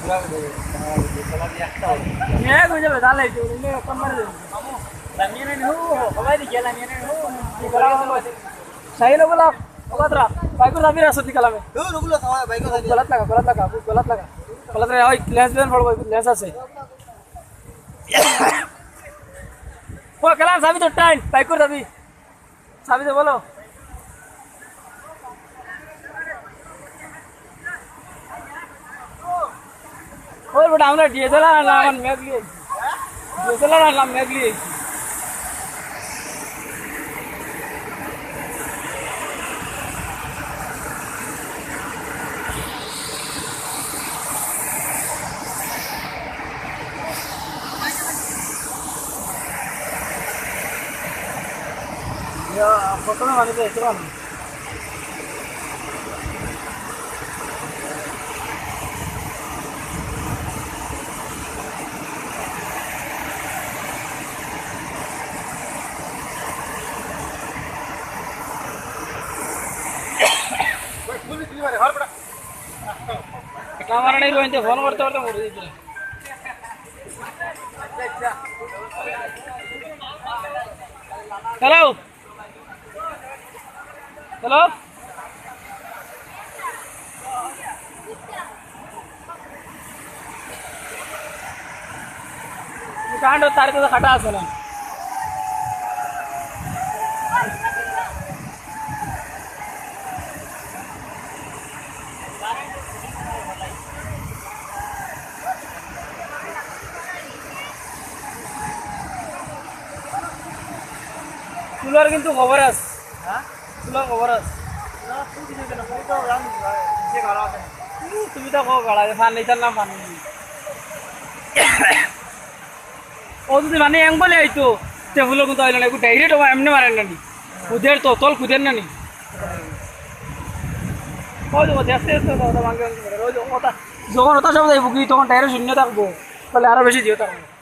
मैं कुछ बता ले जो मैं कमर लमीने नु हवाई दी गेला मीने नु गला सही लोग बोला गलत रहा बाइक को अभी रास्ता निकाला मैं रुक लो था बाइक को गलत लगा गलत रहा ओए लेंस लेन पड़ गई लेंस से वो कलाम साबी तो टाइम बाइक को साबी तो बोलो और बेटा हमरा डीएसएलआर नाम मैगली डीएसएलआर नाम मैगली या फोटो में माने तो इतना हमारा नहीं रोते फोन करते करते मुड़ देते हेलो हेलो कांड तारे तो खटा आसना तुलार किंतु खबर आस हां तुलार खबर आस ना तू किने केना मैं तो राम जे गाला है তুমি তো কো গালা ফান নাই তার নাম মান ও যদি মানে এং বলে আইতো তে ফুলো কিন্তু আইলো না একটু ডাইরেক্ট ও এমনি মারেন না নি খুদের তো তল খুদের না নি ও তো দেখতে তো দাদা ভাঙে রোজ ওটা যখন ওটা সব যাইব কি তখন ডাইরেক্ট শূন্য থাকবো তাহলে আরো বেশি দিও থাকবো